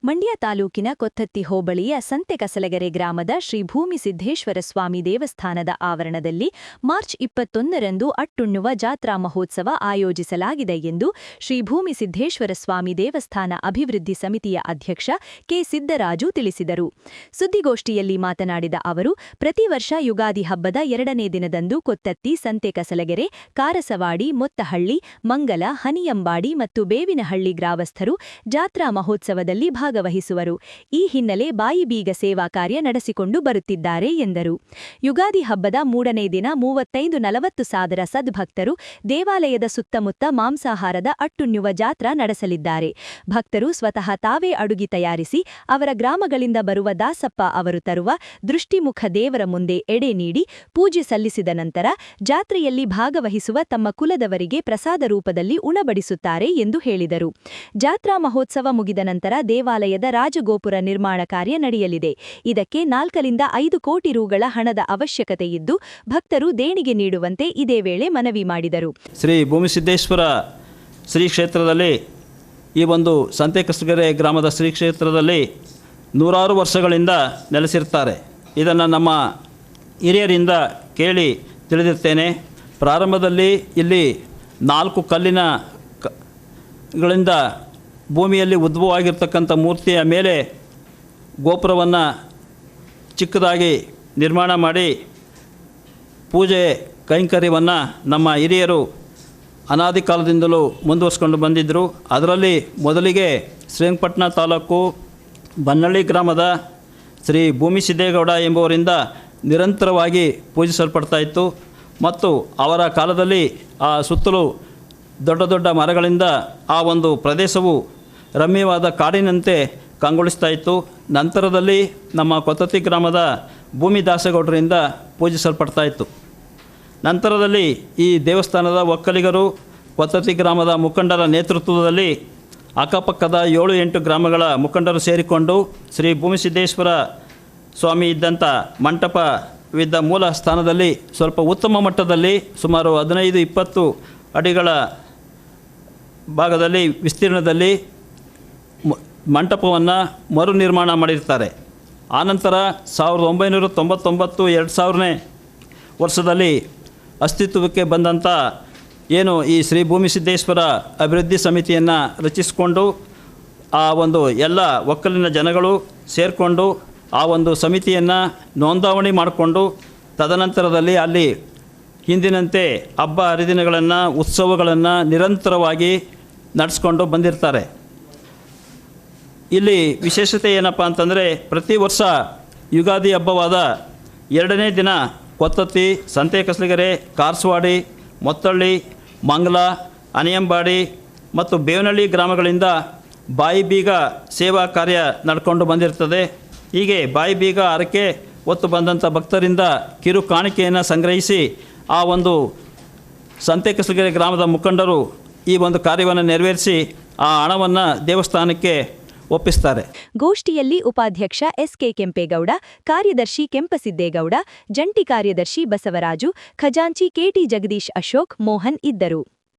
ಮಂಡ್ಯ ತಾಲೂಕಿನ ಕೊತ್ತತ್ತಿ ಹೋಬಳಿಯ ಸಂತೆಕಸಲಗೆರೆ ಗ್ರಾಮದ ಶ್ರೀ ಭೂಮಿಸಿದ್ದೇಶ್ವರ ಸ್ವಾಮಿ ದೇವಸ್ಥಾನದ ಆವರಣದಲ್ಲಿ ಮಾರ್ಚ್ 21ರಂದು ಅಟ್ಟುಣ್ಣುವ ಜಾತ್ರಾ ಮಹೋತ್ಸವ ಆಯೋಜಿಸಲಾಗಿದೆ ಎಂದು ಶ್ರೀ ಭೂಮಿಸಿದ್ದೇಶ್ವರ ಸ್ವಾಮಿ ದೇವಸ್ಥಾನ ಅಭಿವೃದ್ಧಿ ಸಮಿತಿಯ ಅಧ್ಯಕ್ಷ ಕೆ ಸಿದ್ದರಾಜು ತಿಳಿಸಿದರು. ಸುದ್ದಿಗೋಷ್ಠಿಯಲ್ಲಿ ಮಾತನಾಡಿದ ಅವರು, ಪ್ರತಿ ವರ್ಷ ಯುಗಾದಿ ಹಬ್ಬದ 2ನೇ ದಿನದಂದು ಕೊತ್ತತ್ತಿ, ಸಂತೆಕಸಲಗೆರೆ, ಕಾರಸವಾಡಿ, ಮೊತ್ತಹಳ್ಳಿ, ಮಂಗಲ, ಹನಿಯಂಬಾಡಿ ಮತ್ತು ಬೇವಿನಹಳ್ಳಿ ಗ್ರಾಮಸ್ಥರು ಜಾತ್ರಾ ಮಹೋತ್ಸವದಲ್ಲಿ ಭಾಗವಹಿಸುವರು. ಈ ಹಿನ್ನೆಲೆ ಬಾಯಿಬೀಗ ಸೇವಾ ಕಾರ್ಯ ನಡೆಸಿಕೊಂಡು ಬರುತ್ತಿದ್ದಾರೆ ಎಂದರು. ಯುಗಾದಿ ಹಬ್ಬದ 3ನೇ ದಿನ 35-40 ಸಾವಿರ ಸದ್ಭಕ್ತರು ದೇವಾಲಯದ ಸುತ್ತಮುತ್ತ ಮಾಂಸಾಹಾರದ ಅಟ್ಟುಣ್ಣುವ ಜಾತ್ರಾ ನಡೆಸಲಿದ್ದಾರೆ. ಭಕ್ತರು ಸ್ವತಃ ತಾವೇ ಅಡುಗೆ ತಯಾರಿಸಿ ಅವರ ಗ್ರಾಮಗಳಿಂದ ಬರುವ ದಾಸಪ್ಪ ಅವರು ತರುವ ದೃಷ್ಟಿಮುಖ ದೇವರ ಮುಂದೆ ಎಡೆ ನೀಡಿ ಪೂಜೆ ಸಲ್ಲಿಸಿದ ನಂತರ ಜಾತ್ರೆಯಲ್ಲಿ ಭಾಗವಹಿಸುವ ತಮ್ಮ ಕುಲದವರಿಗೆ ಪ್ರಸಾದ ರೂಪದಲ್ಲಿ ಉಣಬಡಿಸುತ್ತಾರೆ ಎಂದು ಹೇಳಿದರು. ಜಾತ್ರಾ ಮಹೋತ್ಸವ ಮುಗಿದ ನಂತರ ದೇವಾಲಯದ ರಾಜಗೋಪುರ ನಿರ್ಮಾಣ ಕಾರ್ಯ ನಡೆಯಲಿದೆ. ಇದಕ್ಕೆ 4-5 ಕೋಟಿ ರುಗಳ ಹಣದ ಅವಶ್ಯಕತೆಯಿದ್ದು ಭಕ್ತರು ದೇಣಿಗೆ ನೀಡುವಂತೆ ಇದೇ ವೇಳೆ ಮನವಿ ಮಾಡಿದರು. ಶ್ರೀ ಭೂಮಿಸಿದ್ದೇಶ್ವರ ಶ್ರೀ ಕ್ಷೇತ್ರದಲ್ಲಿ ಈ ಒಂದು ಸಂತೆಕಸಲಗೆರೆ ಗ್ರಾಮದ ಶ್ರೀ ಕ್ಷೇತ್ರದಲ್ಲಿ ನೂರಾರು ವರ್ಷಗಳಿಂದ ನೆಲೆಸಿರ್ತಾರೆ. ಇದನ್ನು ನಮ್ಮ ಹಿರಿಯರಿಂದ ಕೇಳಿ ತಿಳಿದಿರ್ತೇನೆ. ಪ್ರಾರಂಭದಲ್ಲಿ ಇಲ್ಲಿ 4 ಕಲ್ಲಿನ ಗಳಿಂದ ಭೂಮಿಯಲ್ಲಿ ಉದ್ಭವವಾಗಿರ್ತಕ್ಕಂಥ ಮೂರ್ತಿಯ ಮೇಲೆ ಗೋಪುರವನ್ನು ಚಿಕ್ಕದಾಗಿ ನಿರ್ಮಾಣ ಮಾಡಿ ಪೂಜೆ ಕೈಂಕರ್ಯವನ್ನು ನಮ್ಮ ಹಿರಿಯರು ಅನಾದಿ ಕಾಲದಿಂದಲೂ ಮುಂದುವರಿಸ್ಕೊಂಡು ಬಂದಿದ್ದರು. ಅದರಲ್ಲಿ ಮೊದಲಿಗೆ ಶ್ರೀರಂಗಪಟ್ಟಣ ತಾಲೂಕು ಬನ್ನಳ್ಳಿ ಗ್ರಾಮದ ಶ್ರೀ ಭೂಮಿಸಿದ್ದೇಗೌಡ ಎಂಬುವರಿಂದ ನಿರಂತರವಾಗಿ ಪೂಜಿಸಲ್ಪಡ್ತಾ ಇತ್ತು. ಮತ್ತು ಅವರ ಕಾಲದಲ್ಲಿ ಆ ಸುತ್ತಲೂ ದೊಡ್ಡ ದೊಡ್ಡ ಮರಗಳಿಂದ ಆ ಒಂದು ಪ್ರದೇಶವು ರಮ್ಯವಾದ ಕಾಡಿನಂತೆ ಕಂಗೊಳಿಸ್ತಾ ಇತ್ತು. ನಂತರದಲ್ಲಿ ನಮ್ಮ ಕೊತ್ತತ್ತಿ ಗ್ರಾಮದ ಭೂಮಿ ದಾಸಗೌಡರಿಂದ ಪೂಜಿಸಲ್ಪಡ್ತಾ ಇತ್ತು. ನಂತರದಲ್ಲಿ ಈ ದೇವಸ್ಥಾನದ ಒಕ್ಕಲಿಗರು ಕೊತ್ತತ್ತಿ ಗ್ರಾಮದ ಮುಖಂಡರ ನೇತೃತ್ವದಲ್ಲಿ ಅಕ್ಕಪಕ್ಕದ 7-8 ಗ್ರಾಮಗಳ ಮುಖಂಡರು ಸೇರಿಕೊಂಡು ಶ್ರೀ ಭೂಮಿಸಿದ್ದೇಶ್ವರ ಸ್ವಾಮಿ ಇದ್ದಂಥ ಮಂಟಪವಿದ್ದ ಮೂಲ ಸ್ಥಾನದಲ್ಲಿ ಸ್ವಲ್ಪ ಉತ್ತಮ ಮಟ್ಟದಲ್ಲಿ ಸುಮಾರು 15-20 ಅಡಿಗಳ ಭಾಗದಲ್ಲಿ ವಿಸ್ತೀರ್ಣದಲ್ಲಿ ಮಂಟಪವನ್ನು ಮರು ನಿರ್ಮಾಣ ಮಾಡಿರ್ತಾರೆ. ಆನಂತರ 1999 2000ನೇ ವರ್ಷದಲ್ಲಿ ಅಸ್ತಿತ್ವಕ್ಕೆ ಬಂದಂಥ ಏನು ಈ ಶ್ರೀ ಭೂಮಿಸಿದ್ದೇಶ್ವರ ಅಭಿವೃದ್ಧಿ ಸಮಿತಿಯನ್ನು ರಚಿಸಿಕೊಂಡು ಆ ಒಂದು ಎಲ್ಲ ಒಕ್ಕಲಿನ ಜನಗಳು ಸೇರಿಕೊಂಡು ಆ ಒಂದು ಸಮಿತಿಯನ್ನು ನೋಂದಾವಣಿ ಮಾಡಿಕೊಂಡು ತದನಂತರದಲ್ಲಿ ಅಲ್ಲಿ ಹಿಂದಿನಂತೆ ಹಬ್ಬ ಹರಿದಿನಗಳನ್ನು ಉತ್ಸವಗಳನ್ನು ನಿರಂತರವಾಗಿ ನಡೆಸ್ಕೊಂಡು ಬಂದಿರ್ತಾರೆ. ಇಲ್ಲಿ ವಿಶೇಷತೆ ಏನಪ್ಪ ಅಂತಂದರೆ ಪ್ರತಿ ವರ್ಷ ಯುಗಾದಿ ಹಬ್ಬವಾದ 2ನೇ ದಿನ ಕೊತ್ತತ್ತಿ, ಸಂತೆಕಸಲಗೆರೆ, ಕಾರಸವಾಡಿ, ಮೊತ್ತಹಳ್ಳಿ, ಮಂಗಲ, ಹನಿಯಂಬಾಡಿ ಮತ್ತು ಬೇವಿನಹಳ್ಳಿ ಗ್ರಾಮಗಳಿಂದ ಬಾಯಿಬೀಗ ಸೇವಾ ಕಾರ್ಯ ನಡ್ಕೊಂಡು ಬಂದಿರ್ತದೆ. ಹೀಗೆ ಬಾಯಿಬೀಗ ಹರಕೆ ಹೊತ್ತು ಬಂದಂಥ ಭಕ್ತರಿಂದ ಕಿರು ಕಾಣಿಕೆಯನ್ನು ಸಂಗ್ರಹಿಸಿ ಆ ಒಂದು ಸಂತೆಕಸಲಗೆರೆ ಗ್ರಾಮದ ಮುಖಂಡರು ಈ ಒಂದು ಕಾರ್ಯವನ್ನು ನೆರವೇರಿಸಿ ಆ ಹಣವನ್ನು ದೇವಸ್ಥಾನಕ್ಕೆ ಒಪ್ಪಿಸ್ತಾರೆ. ಗೋಷ್ಠಿಯಲ್ಲಿ ಉಪಾಧ್ಯಕ್ಷ ಎಸ್.ಕೆ. ಕೆಂಪೇಗೌಡ, ಕಾರ್ಯದರ್ಶಿ ಕೆಂಪಸಿದ್ದೇಗೌಡ, ಜಂಟಿ ಕಾರ್ಯದರ್ಶಿ ಬಸವರಾಜು, ಖಜಾಂಚಿ ಕೆ.ಟಿ. ಜಗದೀಶ್, ಅಶೋಕ್, ಮೋಹನ್ ಇದ್ದರು.